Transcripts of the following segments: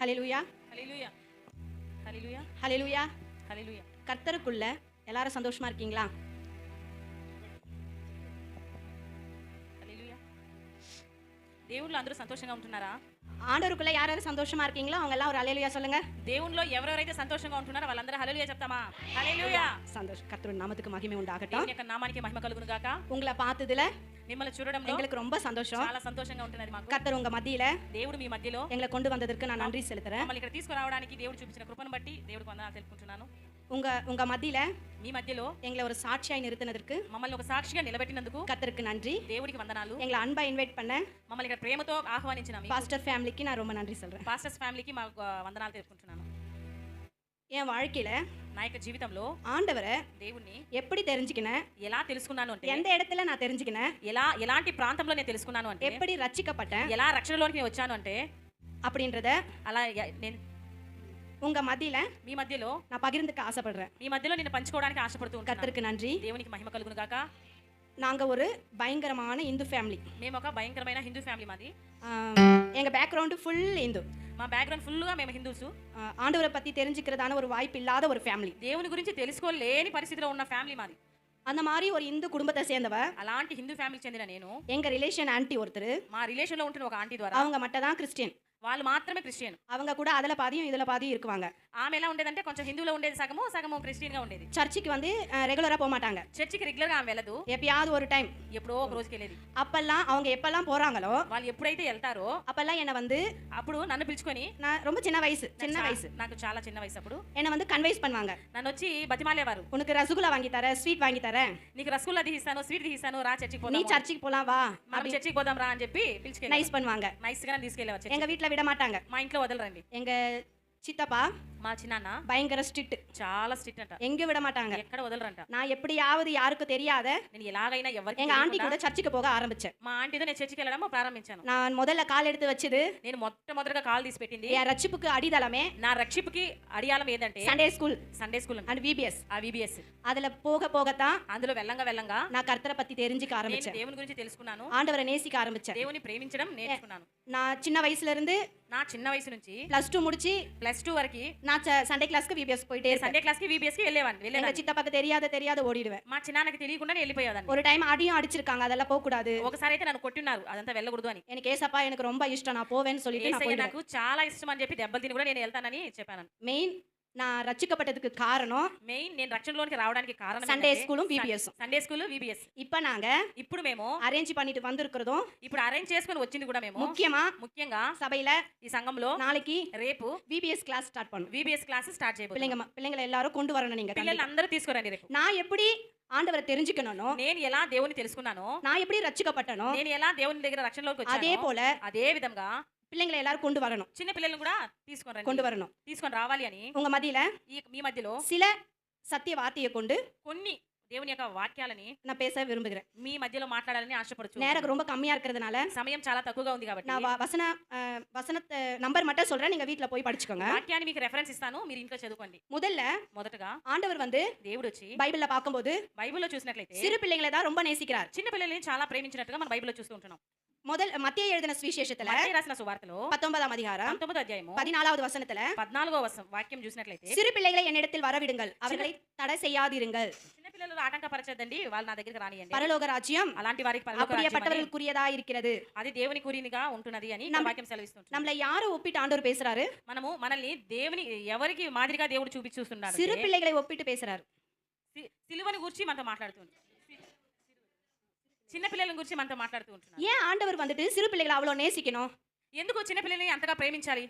ஹல்லேலூயா, ஹalleluya ஹalleluya ஹல்லேலூயா. ஹalleluya. கர்த்தருக்குள்ள எல்லாரும் சந்தோஷமா இருக்கீங்களா? హల్లెలూయా. దేవుళ్ళు అందరూ సంతోషంగా ఉంటున్నారా? ஆண்டவருக்குள்ள யார் யார் சந்தோஷமா இருக்கீங்களோ அவங்க எல்லாம் ஒரு ஹல்லேலூயா சொல்லுங்க. దేవునిలో ఎవరెవరైతే సంతోషంగా ఉంటున్నారో వాళ్ళందరూ హల్లెలూయా చెప్తామా? హల్లెలూయా. சந்தோஷம். கர்த்தருடைய நாமத்துக்கு மகிமை உண்டாகட்டும். దేవుని యొక్క నామానికి మహిమ కలుగును గాక. உங்களை பார்த்ததுல మిమ్మల్ని చూడడంలో எங்களுக்கு ரொம்ப சந்தோஷம். చాలా సంతోషంగా ఉంటున్నది మాకు. கர்த்தர் உங்க மத்தியில దేవుడు మీ మధ్యలో எங்களை கொண்டு வந்ததற்கு நான் நன்றி செலுத்துறேன். మమ్మల్ని ఇక్కడ తీసుకురావడానికి దేవుడు చూపించిన కృపను బట్టి దేవుడికి వందనాలు తెలుపుకుంటున్నాను. உங்க மத்தியில మీ మధ్యలో எங்களை ஒரு சாட்சியாய் நிறுத்தினதற்கு మమ్మల్ని ఒక సాక్షిగా నిలబెట్టినందుకు கர்த்தருக்கு நன்றி. దేవుడికి వందనాలు. எங்களை அன்பா இன்வைட் பண்ண మమ్మల్ని ఇక్కడ ప్రేమతో ఆహ్వానించిన మీ பாஸ்டர் ஃபேமிலிக்கு நான் ரொம்ப நன்றி சொல்றேன். పాస్టర్స్ ఫ్యామిలీకి మా వందనాలు తెలుపుకుంటున్నాను. என் வாழ்க்கையில నా యొక్క జీవితంలో ஆண்டவரை దేవుణ్ణి எப்படி தெரிஞ்சுக்கினேன், ఎలా తెలుసుకున్నాను అంటే எந்த இடத்துல நான் தெரிஞ்சுக்கினேன், ఎలాంటి ప్రాంతంలో నేను తెలుసుకున్నాను అంటే எப்படி ரட்சிக்கப்பட்டேன் ఎలా రక్షణలోకి నేను వచ్చాను అంటే அப்படின்றத అలా నేను உங்க மத்தியில మీ మధ్యలో நான் பகிர்ந்துக்க ஆசைப்படுறேன். మీ మధ్యలో నేను పంచుకోవడానికి ఆశపడుతూ ఉంటాను. கர்த்தருக்கு நன்றி. దేవునికి మహిమ కలుగును గాక. நாங்க ஒரு பயங்கரமான இந்து ஃபேமிலி. మేము ఒక భయంకరమైన హిందూ ఫ్యామిలీ మాది. எங்க பேக்ரவுண்ட் ஃபுல் இந்து. మా బ్యాక్గ్రౌండ్ ఫుల్ గా మేము హిందూస్. ஆண்டவரை பத்தி தெரிஞ்சுக்கிறதான ஒரு வாய்ப்பு இல்லாத ஒரு ஃபேமிலி. దేవుని గురించి తెలుసుకోలేని పరిస్థితిలో ఉన్న ఫ్యామిలీ మాది. அந்த மாதிரி ஒரு இந்து குடும்பத்தை சேர்ந்தவ అలాంటి హిందూ ఫ్యామిలీకి చెందిన నేను எங்க ரிலேஷன் ஆன்ட்டி ஒருத்தர், మా రిలేషన్ లో ఉంటున్న ఒక ఆంటీ ద్వారా அவங்க மட்டும் தான் கிறிஸ்டியன். వాళ్ళు మాత్రమే క్రిస్టియన్. அவங்க கூட அதுல பாதியும் இதுல பாதியும் இருக்குவாங்க. ఆమె ఎలా ఉండేదంటే కొంచెం హిందూలో ఉండేది సగము సగము క్రిస్టియన్ గా ఉండేది. சர்ச்சுக்கு வந்து ரெகுலரா போக மாட்டாங்க. చర్చికి రెగ్యులర్ గా ఆమె వెళ్ళదు. எப்பயாவது ஒரு டைம், ఎప్పుడో ఒక రోజుకి వెళ్ళేది. அப்பெல்லாம் அவங்க எப்பெல்லாம் போறாங்களோ వాళ్ళు ఎప్పుడైతే వెళ్తారో அப்பெல்லாம் என்ன வந்து అప్పుడు నన్ను పిలుచుకొని, நான் ரொம்ப சின்ன వయசு నాకు చాలా చిన్న వయసు అప్పుడు, என்ன வந்து கன்வைஸ் பண்ணுவாங்க. నన్ను వచ్చి బతిమాలేవారు. உனக்கு ரசகுல்லா வாங்கி தரேன், ஸ்வீட் வாங்கி தரேன், నీకు రసగుల్లా తీస్తాను, స్వీట్ తీస్తాను, రా చర్చికి நீ పోదాం, சர்ச்சுக்கு போலாம் வா, మనం చర్చికి పోదాం రా అని చెప్పి పిలుచుకెళ్ళి நைஸ் பண்ணுவாங்க. నైస్ గా తీసుకెళ్ళేవారు. எங்க வீட்ல விட மாட்டாங்க. మా ఇంట్లో వదలరండి. எங்க சித்தப்பா మా చిన్నాన్న பயங்கர ஸ்ட்ரிக்ட், చాలా స్ట్రిక్ట్ అంట. எங்க விட மாட்டாங்க. ఎక్కడ వదలరంట. நான் எப்படியாவது யாருக்கும் தெரியாத నేను ఎలాగైనా ఎవరికి எங்க ஆண்டி கூட சர்ச்சுக்கு போக ஆரம்பிச்சேன். మా ఆంటీతో నేను చర్చికి వెళ్ళడం ప్రారంభించాను. நான் முதல்ல கால் எடுத்து வச்சது నేను మొట్టమొదటిగా కాల్ తీసి పెట్టింది என் ரட்சிப்புக்கு அடித்தளமே నా రక్షిపుకి అడియాలం ఏదంటే சண்டே ஸ்கூல் సండే స్కూల్ అంట. And VBS. ఆ విబిఎస్ அதுல போக போகத்தான் అందులో వెళ్ళంగా వెళ్ళంగా நான் கர்த்தரை பத்தி தெரிஞ்சுக்க నేను ஆரம்பிச்சேன். దేవుని గురించి తెలుసుకున్నాను. ஆண்டவரை நேசிக்க ஆரம்பிச்சேன். దేవుని ప్రేమించడం నేర్చుకున్నాను. நான் சின்ன வயசுல இருந்து నా చిన్న వయసు నుంచి +2 முடிச்சு +2 వరకు நான் சண்டே கிளாஸ்க்கு விபிஎஸ் போயிட்டே இருப்பேன். సండే క్లాస్ కి విబిఎస్ కి எங்க వెళ్ళేదాన్ని. சித்தப்பாக்கு தெரியாத ஓடிடுவேன். మా చిన్నాన్నకి తెలియకుండా వెళ్ళిపోయేదాన్ని. ஒரு டைம் அடியும் அடிச்சிருக்காங்க, அதெல்லாம் போக கூடாது. ఒకసారి అయితే నన్ను కొట్టున్నారు, అదంతా వెళ్ళకూడదు అని. எனக்கு ஏசப்பா எனக்கு ரொம்ப இஷ்டம், நான் போவேன்னு சொல்லிட்டு நான் ఏసయ్య போயிடுவேன். నాకు చాలా ఇష్టం అని చెప్పి దెబ్బలు తిని కూడా నేను వెళ్తానని చెప్పాను. மெயின் நான் ரட்சிக்கப்பட்டதுக்கு காரணம் మెయిన్ నేను రక్షణలోనికి రావడానికి కారణం சண்டே ஸ்கூலும் விபிஎஸ். Sunday school VBS. இப்ப நாங்க ఇప్పుడు మేము அரேஞ்ச் பண்ணிட்டு வந்திருக்கிறதும் ఇప్పుడు అరేంజ్ చేసుకొని వచ్చింది కూడా మేము முக்கியமா சபையில ఈ సంఘంలో நாளைக்கு రేపు விபிஎஸ் கிளாஸ் ஸ்டார்ட் பண்ணும். విబిఎస్ క్లాస్ స్టార్ట్ చేయబోతున్నాం. பிள்ளைங்களை எல்லாரும் கொண்டு வரணும். நீங்க పిల్లలు అందరూ తీసుకురండి రేపు. நான் எப்படி ఆండవரை தெரிஞ்சுக்கணும், నేను ఎలా దేవుని తెలుసుకున్నానో, நான் எப்படி రక్షిக்கப்பட்டனோ, నేను ఎలా దేవుని దగ్గర రక్షణలోకి அதே వచ్చానో போல అదే విధంగా பிள்ளைங்களை எல்லாரும் கொண்டு வரணும். చిన్న పిల్లల్ని కూడా கொண்டு வரணும். తీసుకొని రావాలి అని உங்க மத்தியில మీ మధ్యలో சில சத்திய வார்த்தையை கொண்டு కొన్ని దేవుని యొక్క వాక్యాలని நான் பேச விரும்புகிறேன். మీ మధ్యలో మాట్లాడాలని ఆశపడుచు. நேரம் ரொம்ப கம்மியா இருக்கிறதுனால సమయం చాలా తక్కువగా ఉంది కాబట్టి நான் வசனத்தை நம்பர் மட்டும் சொல்றேன், நீங்க வீட்ல போய் படிச்சுக்கோங்க. వాక్యాన్ని మీకు రెఫరెన్స్ ఇస్తాను, మీరు ఇంట్లో చదువుకోండి. మొదటగా ஆண்டவர் வந்து దేవుడు వచ్చి బైబిల్లో பார்க்கும்போது బైబిల్లో చూసినట్లయితే சிறு பிள்ளைகளை தான் ரொம்ப நேசிக்கிறார். చిన్న పిల్లల్ని చాలా ప్రేమించినట్టుగా మనం బైబిల్లో చూస్తూ ఉంటున్నాం. மத்திய எழுதின சுவிசேஷத்துல మత్తయి రాసిన సువార్తలో 19ஆம் அதிகாரம் 19వ అధ్యాయము 14வது వசனத்துல 14వ వాక్యం చూసినట్లయితే சிறு பிள்ளைகளை என்னிடத்தில் வரவிடுங்கள், அவர்களை தடை செய்யாதிருங்கள், చిన్న పిల్లలు ఆటంకపరచదండి, వాళ్ళు నా దగ్గరికి రానియండి, பரலோக ராஜ்யம் అలాంటి వారికి పరలోక రాజ్యం அப்படியேப்பட்டவர்களுக்குரியதா இருக்கிறது. అది దేవుని కూరినిగా ఉంటున్నది అని ఈ వాక్యం సెలవిస్తుంది. நம்மள யாரை ஒப்பிட்டு ஆண்டவர் பேசுறாரு? మనల్ని దేవుని ఎవరికి మాదిరిగా దేవుడు చూపిస్తున్నాడు? சிறு பிள்ளைகளை ஒப்பிட்டு பேசுறாரு. సిలువని గురించి మనతో మాట్లాడుతుంది. చిన్న పిల్లల గురించి మనతో మాట్లాడుతూ ఉంటున్నాడు. ஏன் ஆண்டவர் வந்துட்டு சிறு பிள்ளைகளை அவ்வளவு நேசிக்கணும்? ఎందుకు చిన్న పిల్లల్ని అంతగా ప్రేమించాలి?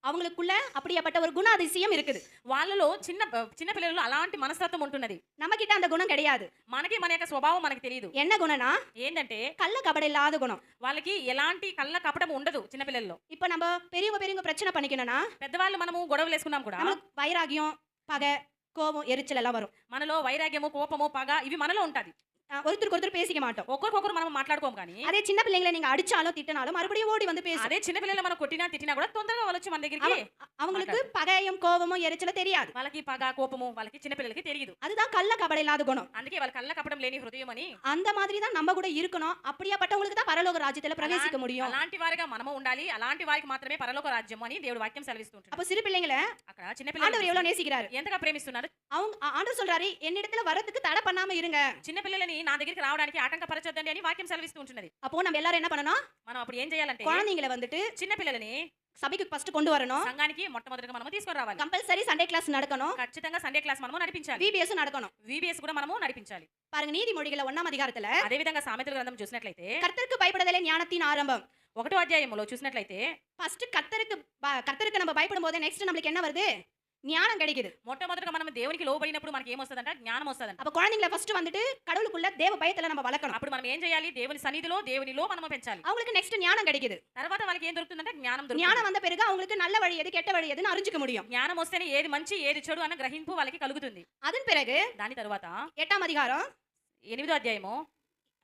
அவங்களுக்குள்ள அப்படியேப்பட்ட ஒரு குணாதிசயம் இருக்குது. వాళ్ళలో చిన్న పిల్లలలో అలాంటి మనస్తత్వం ఉంటున్నది. நம்ம கிட்ட அந்த குணம் கிடையாது. మనకి మన యొక్క స్వభావం మనకు తెలియదు. என்ன குணம்னா ఏంటంటే கள்ள கபட இல்லாத குணம். వాళ్ళకి ఎలాంటి కళ్ళ కపటం ఉండదు చిన్న పిల్లల్లో. இப்ப நம்ம பெரியவங்க பிரச்சனை பண்ணிக்கணும்னா పెద్దవాళ్ళు మనము గొడవలు వేసుకున్నాం కూడా நமக்கு வைராகியம், பகை, கோபம், எரிச்சல் எல்லாம் வரும். మనలో వైరాగ్యము, కోపము, పగ ఇవి మనలో ఉంటది. ஒருத்தருக்கு ஒருத்தர் பேசிக்க மாட்டோம். ఒకరికొకరు మనం మాట్లాడుకోము కానీ அதே சின்ன பிள்ளைங்கள நீங்க அடிச்சாலும் திட்டினாலும் மறுபடியும் ஓடி வந்து பேசும். అదే చిన్న పిల్లలు మనం కొట్టినా తిట్టినా కూడా తొందరగా వాళ్ళు వచ్చి మన దగ్గరికి அவங்களுக்கு பகையும் கோபமும் எரிச்சலும் தெரியாது. వాళ్ళకి పగ కోపము వాళ్ళకి చిన్న పిల్లలకి తెలియదు. அதுதான் கள்ள கபட இல்லாத குணம். అందుకే వాళ్ళ కళ్ళ కపటం లేని హృదయం అని அந்த மாதிரி தான் நம்ம கூட இருக்கணும். அப்படியாப்பட்டவங்களுக்கு தான் பரலோக ராஜ்யத்துல பிரவேசிக்க முடியும். అలాంటి వారిగా మనము ఉండాలి. అలాంటి వారికి మాత్రమే పరలోక రాజ్యం అని దేవుడు వాక్యం సెలవిస్తూ ఉంటాడు. அப்ப சிறு பிள்ளைங்கள అక్కడ చిన్న ஆண்டவர் పిల్లలు எவ்வளவு நேசிக்கிறாரு. ఎంతగా ప్రేమిస్తున్నారు. அவங்க ஆண்டவர் சொல்றாரு என்னிடத்துல வரதுக்கு தடை பண்ணாம இருங்க. చిన్న పిల్లలని నా దగ్గరికి రావడానికి ఆటంకపరచొద్దండి అని వాక్యం సెలవిస్తూ ఉంటున్నది. அப்போ நம்ம எல்லாரும் என்ன பண்ணணும்? మనం అప్పుడు ఏం చేయాలంటే குழந்தைங்களை வந்துட்டு చిన్న పిల్లలని சபைக்கு ஃபர்ஸ்ட் கொண்டு வரணும். సంఘానికి మొట్టమొదటిగా మనము తీసుకొని రావాలి. கம்பல்சரி சண்டே கிளாஸ் நடக்கணும். ఖచ్చితంగా సండే క్లాస్ మనము నడిపించాలి. விபிஎஸ் நடக்கணும். విబిఎస్ కూడా మనము నడిపించాలి. பாருங்க நீதிமொழிகள் 1ஆம் அதிகாரத்துல అదే విధంగా సామెతల గ్రంథం చూసినట్లయితే கர்த்தருக்கு பயப்படுதலே ஞானத்தின் ஆரம்பம். 1వ అధ్యాయములో చూసినట్లయితే ஃபர்ஸ்ட் கர்த்தருக்கு நம்ம பயப்படும் போது நெக்ஸ்ட் நமக்கு என்ன வருது? ஞானம் கிடைக்குது. మొట్టమొదటిగా మనం దేవునికి లోబడినప్పుడు మనకి ఏమొస్తదంట? జ్ఞానం వస్తదంట. அப்ப குழந்தைங்களை ஃபர்ஸ்ட் வந்துட்டு கடவுளுக்குள்ள தேவ பயத்துல நம்ம வளர்க்கணும். అప్పుడు మనం ఏం చేయాలి? దేవుని సన్నిధిలో దేవునిలో మనము పెంచాలి. அவங்களுக்கு நெக்ஸ்ட் ஞானம் கிடைக்குது. తర్వాత వాళ్ళకి ఏం దొరుకుతుందంటే జ్ఞానం దొరుకుతుంది. ஞானம் வந்த பிறகு அவங்களுக்கு நல்ல வழி எது கெட்ட வழி எதுன்னு அறிஞ்சுக்க முடியும். జ్ఞానం వస్తేనే ఏది మంచి ఏది చెడు అన్న గ్రహింపు వాళ్ళకి కలుగుతుంది. அதன் பிறகு దాని తర్వాత 8ஆம் அதிகாரம் 8వ అధ్యాయము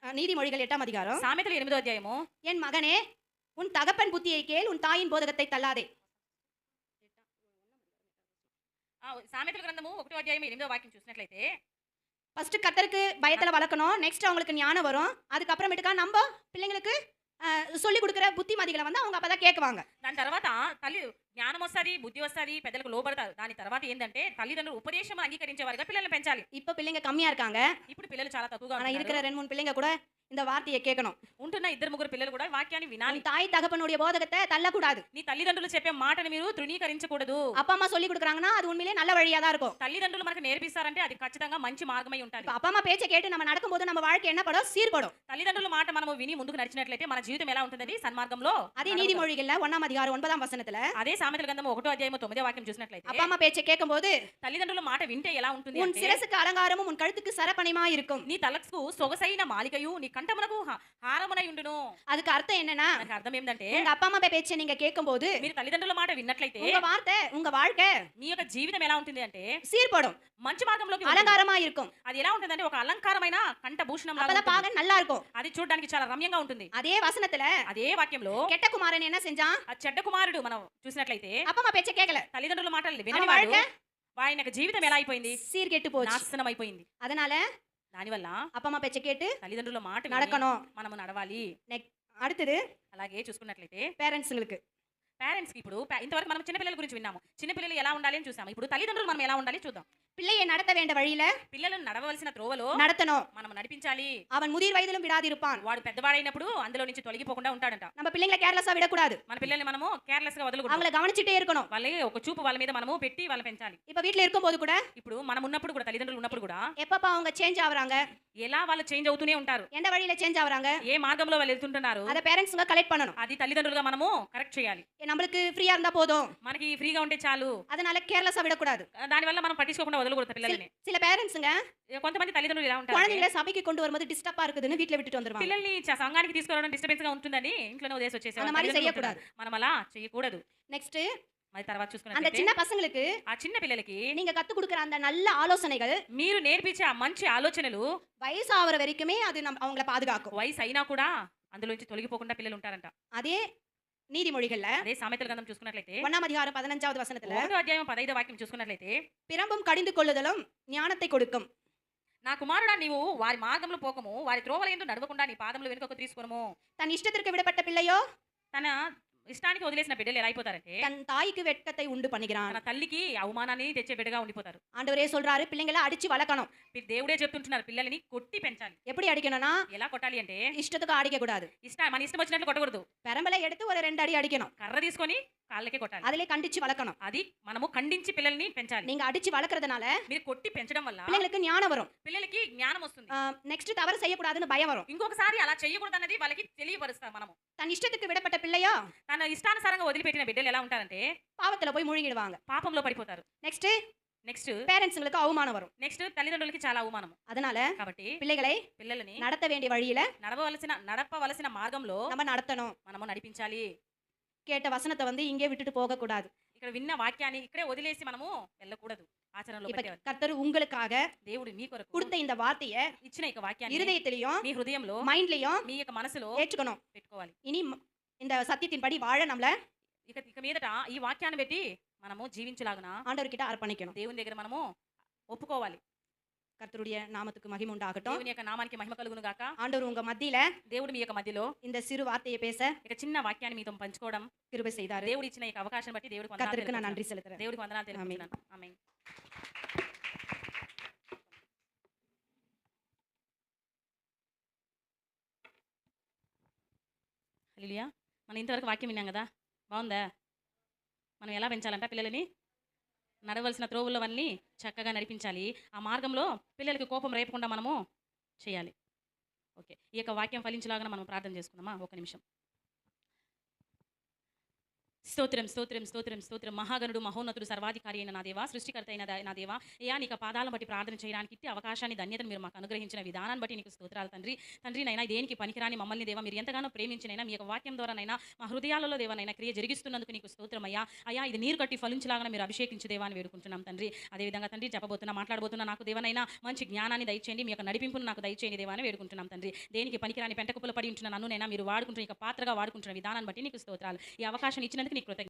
நீதிமொழிகள் 8ஆம் அதிகாரம் సామెతలు 8వ అధ్యాయము என் மகனே உன் தகப்பன் புத்தியை கேள் உன் தாயின் போதகத்தை தள்ளாதே. సామెతల గ్రంథము 1వ అధ్యాయం 8వ వాక్యం చూసినట్లయితే ஃபர்ஸ்ட் கர்த்தருக்கு பயத்துல வளர்க்கணும். நெக்ஸ்ட் அவங்களுக்கு ஞானம் வரும். அதுக்கப்புறமேட்டுக்கா நம்ம பிள்ளைங்களுக்கு சொல்லி கொடுக்குற புத்திமதிகளை வந்து அவங்க அப்பதான் கேட்குவாங்க. దాని తర్వాత తల్లి జ్ఞానం వస్తుంది, బుద్ధి వస్తుంది, పెద్దలకు లోబడతారు. దాని తర్వాత ఏంటంటే తల్లిదండ్రులు ఉపదేశం అంగీకరించే వారిగా పిల్లల్ని పెంచాలి. இப்ப பிள்ளைங்க கம்மியா இருக்காங்க. ఇప్పుడు పిల్లలు చాలా తక్కువగా ஆனா இருக்கிற ఉన్నారు. 2-3 பிள்ளைங்க கூட இந்த வார்த்தையை கேட்கணும். ఉంటున్న 2-3 పిల్లలు కూడా వాక్యాన్ని వినాలి. உன் தாய் தகப்பனுடைய போதகத்தை தள்ளக்கூடாது. నీ తల్లిదండ్రులు చెప్పే మాటని మీరు తృణీకరించకూడదు. அப்பா அம்மா சொல்லி கொடுக்குறாங்கன்னா அது உண்மையிலே நல்ல வழியா தான் இருக்கும். తల్లిదండ్రులు మనకు నేర్పిస్తారంటే అది ఖచ్చితంగా మంచి మార్గమై ఉంటుంది. இப்ப அப்பா அம்மா பேச்சை கேட்டு நம்ம நடக்கும்போது நம்ம வாழ்க்கை என்ன படும்? சீர்படும். తల్లిదండ్రుల మాట మనము విని ముందుకు నడిచినట్లయితే మన జీవితం ఎలా ఉంటుందండి? సన్మార్గంలో. அதே நீதிமொழிகள்ல 1ஆம் அதிகாரம் 9ஆம் வசனத்துல అదే సామెతల గ్రంథం 1వ అధ్యాయం 9వ వాక్యం చూసినట్లయితే அப்பா அம்மா பேச்சை கேட்கும்போது తల్లిదండ్రుల మాట వింటే ఎలా ఉంటుంది உன் అంటే சிரசுக்கு அலங்காரமும் உன் கழுத்துக்கு சரப்பணியுமா இருக்கும். నీ తలకు సొగసైన మాలికయు నీ కంఠమునకు హారమునై ఉండును. அதுக்கு அர்த்தம் என்னன்னா దానికి అర్థం ఏంటంటే உங்க அப்பா அம்மா பேச்சை நீங்க கேட்கும்போது మీరు తల్లిదండ్రుల మాట విన్నట్లయితే உங்க வார்த்தை உங்க வாழ்க்கை మీ యొక్క జీవితం ఎలా ఉంటుంది అంటే சீர்படும். మంచి మార్గంలోకి ఉంటుంది. அலங்காரமா இருக்கும். అది ఎలా ఉంటుందంటే ఒక అలంకారమైన కంఠభూషణం లాగా அப்பதான் ఉంటుంది. பாக்க நல்லா இருக்கும். అది చూడడానికి చాలా రమ్యంగా ఉంటుంది. அதே வசனத்துல అదే వాక్యంలో கெட்ட குமாரன் என்ன செஞ்சான்? ఆ చెడ్డ కుమారుడు మనం చూసినట్లయితే அப்பா అమ్మ பேச்சை கேட்கல. తల్లిదండ్రుల మాటలు அவன் విననివాడు. வாழ்க்கை ఆయన యొక్క జీవితం ఎలా అయిపోయింది? சீர்கெட்டு போச்சு. నాశనం అయిపోయింది. அதனால దానివల్ల அப்பா అమ్మ பேச்சை கேட்டு తల్లిదండ్రుల మాట విని நடக்கணும். మనము నడవాలి. அடுத்தது అలాగే చూసుకున్నట్లయితే పేరెంట్స్ங்களுக்கு పేరెంట్స్ కి ఇప్పుడు ఇంతవరకు మనం చిన్నపిల్లల గురించి విన్నాము. చిన్నపిల్లలు ఎలా ఉండాలి అని చూసాము. ఇప్పుడు తల్లిదండ్రులు మనం ఎలా ఉండాలి చూద్దాం. பிள்ளையை நடத்த வேண்ட வழியில పిల్లలను నడవవలసిన త్రోవలో நடத்தணும். మనం నడిపించాలి. அவன் முதிர் வயதிலும் விடாதிருப்பான். వాడు పెద్దవాడైనప్పుడు అందులో నుంచి తొలగిపోకుండా ఉంటాడంట. நம்ம பிள்ளைங்களை கேர்லெஸ்ஸா விடக்கூடாது. మన పిల్లల్ని మనము కేర్లెస్ గా వదలకూడదు. அவங்கள கவனிச்சிட்டே இருக்கணும். వాళ్ళే ఒక చూపు వాళ్ళ మీద మనము పెట్టి వాళ్ళ పెంచాలి. இப்ப வீட்ல இருக்கும்போது கூட ఇప్పుడు మనం ఉన్నప్పుడు కూడా తల్లిదండ్రులు ఉన్నప్పుడు కూడా எப்பப்பா அவங்க சேஞ்ச் ஆவறாங்க, ఎలా వాళ్ళు చేంజ్ అవుతూనే ఉంటారు. எந்த வழியில சேஞ்ச் ஆவறாங்க, ఏ మార్గంలో వాళ్ళు వెళ్తుంటున్నారు அத பேரண்ட்ஸ்ங்க கலெக்ட் பண்ணணும். అది తల్లిదండ్రులుగా మనము కరెక్ట్ చేయాలి. நம்மளுக்கு ஃப்ரீயா இருந்தா போதும். మనకి ఫ్రీగా ఉంటే చాలు. அதனால கேர்லெஸ்ஸா விடக்கூடாது. దానివల్ల మనం పట్టించుకోకుండా వదలకూడదు పిల్లల్ని. சில பேரண்ட்ஸ்ங்க కొంతమంది తల్లిదండ్రులు ఎలా ఉంటారు? குழந்தைகளை சபைக்கு கொண்டு வரும்போது டிஸ்டர்பா இருக்குதுன்னு வீட்ல விட்டுட்டு வந்துருவாங்க. పిల్లల్ని సంఘానికి తీసుకురావడం డిస్టర్బెన్స్ గా ఉంటుందని ఇంట్లోనే వదిలేసి వచ్చేసేవారు. அந்த மாதிரி செய்யக்கூடாது. మనం అలా చేయకూడదు. நெக்ஸ்ட் మరి తర్వాత அந்த చూసుకున్నట్లయితే சின்ன பசங்களுக்கு ఆ చిన్న పిల్లలకి நீங்க கத்து கொடுக்குற அந்த நல்ல ஆலோசனைகள் మీరు నేర్పించే ఆ మంచి ఆలోచనలు வயசு ஆவற வரைக்குமே அது அவங்கள பாதுகாக்கும். వయసు అయినా కూడా అందులో నుంచి తొలగిపోకుండా పిల్లలు ఉంటారంట. அதே நீதிமொழிகள்ல అదే సామెతల గ్రంథం చూసుకున్నట్లయితే 1ஆம் அதிகாரம் 15வது வசனத்துல 1వ అధ్యాయం 15వ వాక్యం చూసుకున్నట్లయితే பிரம்பும் கடிந்து கொள்ளுதலும் ஞானத்தை கொடுக்கும். నా కుమారుడా నీవు వారి మార్గంలో పోకము, వారి త్రోవల యందు నడవకుండా నీ పాదములు వెనుకకు తీసుకొనుము. தன் இஷ்டத்திற்கு விடப்பட்ட பிள்ளையோ తన ఇష్టానికి వదిలేసిన బిడ్డలు ఎలా అయిపోతారంటే தன் தாய்க்கு வெட்கத்தை உண்டு பண்ணுகிறான். తన తల్లికి అవమానాన్ని తెచ్చే బిడ్డగా ఉండిపోతారు. ஆண்டவரே சொல்றாரு பிள்ளைங்களை அடிச்சு வளர்க்கணும். దేవుడే చెప్తుంటున్నారు పిల్లల్ని కొట్టి పెంచాలి. எப்படி அடிக்கணும்னா ఎలా కొట్టాలి అంటే இஷ்டத்துக்கு அடிக்க கூடாது. మన ఇష్టం వచ్చినట్లు కొట్టకూడదు. பெரம்பலை எடுத்து ஒரு 2 அடி அடிக்கணும். కర్ర తీసుకొని కాళ్ళకే కొట్టాలి. அதிலே கண்டிச்சு வளர்க்கணும். అది మనము ఖండించి పిల్లల్ని పెంచాలి. நீங்க அடிச்சு வளர்க்கறதுனால మీరు కొట్టి పెంచడం వల్ల பிள்ளைங்களுக்கு ஞானம் வரும். పిల్లలకి జ్ఞానం వస్తుంది. நெக்ஸ்ட் தவறு செய்யக்கூடாதுன்னு பயம் வரும். ఇంకొకసారి అలా చేయకూడదు అన్నది వాళ్ళకి తెలియపరుస్తాం మనము. தன் இஷ்டத்துக்கு விடப்பட்ட பிள்ளையோ తన ఇష్టానుసారంగా వదిలిపెట్టిన బిడ్డలు ఎలా ఉంటారంటే பாவத்துல போய் முழுகிடுவாங்க. పాపంలో పడిపోతారు. நெக்ஸ்ட் నెక్స్ట్ பேரண்ட்ஸ்ங்களுக்கு அவமானம் வரும். నెక్స్ట్ తల్లిదండ్రులకి చాలా అవమానం. அதனால కాబట్టి பிள்ளைகளை పిల్లల్ని நடத்த வேண்டிய வழியில నడపవలసిన మార్గంలో நம்ம நடத்தணும். మనము నడిపించాలి. கேட்ட வசனத்தை வந்து இங்கே விட்டுட்டு போக கூடாது. ఇక్కడ విన్న వాక్యాన్ని ఇక్కడే వదిలేసి మనము వెళ్ళకూడదు. ఆచరణలో இப்ப పెట్టేవారు. கர்த்தர் உங்களுக்காக దేవుడు మీ కొరకు கொடுத்த இந்த வார்த்தையை ఇచ్చిన ఈ వాక్యాన్ని இருதயத்திலையும் మీ హృదయంలో மைண்ட்லயும் మీ యొక్క మనసులో ஏற்றுக்கணும். పెట్టుకోవాలి. இனி இந்த சத்தியத்தின்படி வாழ நம்மள ఇక మీదట ఈ వాక్యాన్ని పెట్టి మనము జీవించలాగున ஆண்டவர்கிட்ட அர்ப்பணிக்கணும். దేవుని దగ్గర మనము ఒప్పుకోవాలి. கர்த்தருடைய நாமத்துக்கு மகிமை உண்டாகட்டும். దేవుని యొక్క నామానికి మహిమ కలుగును గాక. ஆண்டவர் உங்க மத்தியில దేవుడు మీ యొక్క మధ్యలో இந்த சிறு வார்த்தையை பேச ఇక చిన్న వాక్యాన్ని మీతో పంచుకోవడం கிருபை செய்தாரு. దేవుడు ఇచ్చిన ఈ అవకాశం బట్టి దేవుడికి கர்த்தருக்கு நான் వందనాలు நன்றி செலுத்துறேன். దేవుడికి వందనాలు తెలుపుతున్నాను. ఆమేన్. హల్లెలూయా. మనం ఇంతవరకు వాక్యం విన్నాం కదా, బాగుందా? మనం ఎలా పెంచాలంట పిల్లలని? నడవలసిన త్రోవులవన్నీ చక్కగా నడిపించాలి. ఆ మార్గంలో పిల్లలకి కోపం రేపకుండా మనము చేయాలి. ఓకే, ఈ యొక్క వాక్యం ఫలించలాగా మనం ప్రార్థన చేసుకుందామా? ఒక నిమిషం. స్తోత్రం స్తోత్రం స్తోత్రం స్తోత్రం. మహాగణుడు మహోన్నతుడు సర్వాధికారి అయిన నా దేవా, సృష్టికర్త అయిన నా దేవా, అయ్యా నీకు పాదాలను బట్టి ప్రార్థన చేయడానికి ఇట్టి అవకాశాన్ని ధన్యతను మీరు మాకు అనుగ్రహించిన విధానాన్ని బట్టి నీకు స్తోత్రాలు తండ్రి. తండ్రి నైనా దేనికి పనికిరాని మమ్మల్ని దేవా మీరు ఎంతగానో ప్రేమించినైనా మీ యొక్క వాక్యం ద్వారానైనా మా హృదయాలలో దేవానైనా క్రియ జరిగిస్తున్నందుకు నీకు స్తోత్రం అయ్యా. అయ్యా ఇది నీరు కట్టి ఫలించలాగా మీరు అభిషేకించు దేవా అని వేడుకుంటున్నాం తండ్రి. అదేవిధంగా తండ్రి చెప్పబోతున్నా మాట్లాడబోతున్నా నాకు దేవనైనా మంచి జ్ఞానాన్ని దయచేయండి, మీ యొక్క నడిపింపును నాకు దయచేయండి దేవా అని వేడుకుంటున్నాం తండ్రి. దేనికి పనికిరాని పెంటకుప్పలు పడి ఉంటున్న నన్ను నైనా మీరు వాడుకుంటున్న ఇక పాత్రగా వాడుకుంటున్న విధానాన్ని బట్టి నీకు స్తోత్రాలు. ఈ అవకాశం ఇచ్చినందుకు నీకు కృతజ్ఞతలు.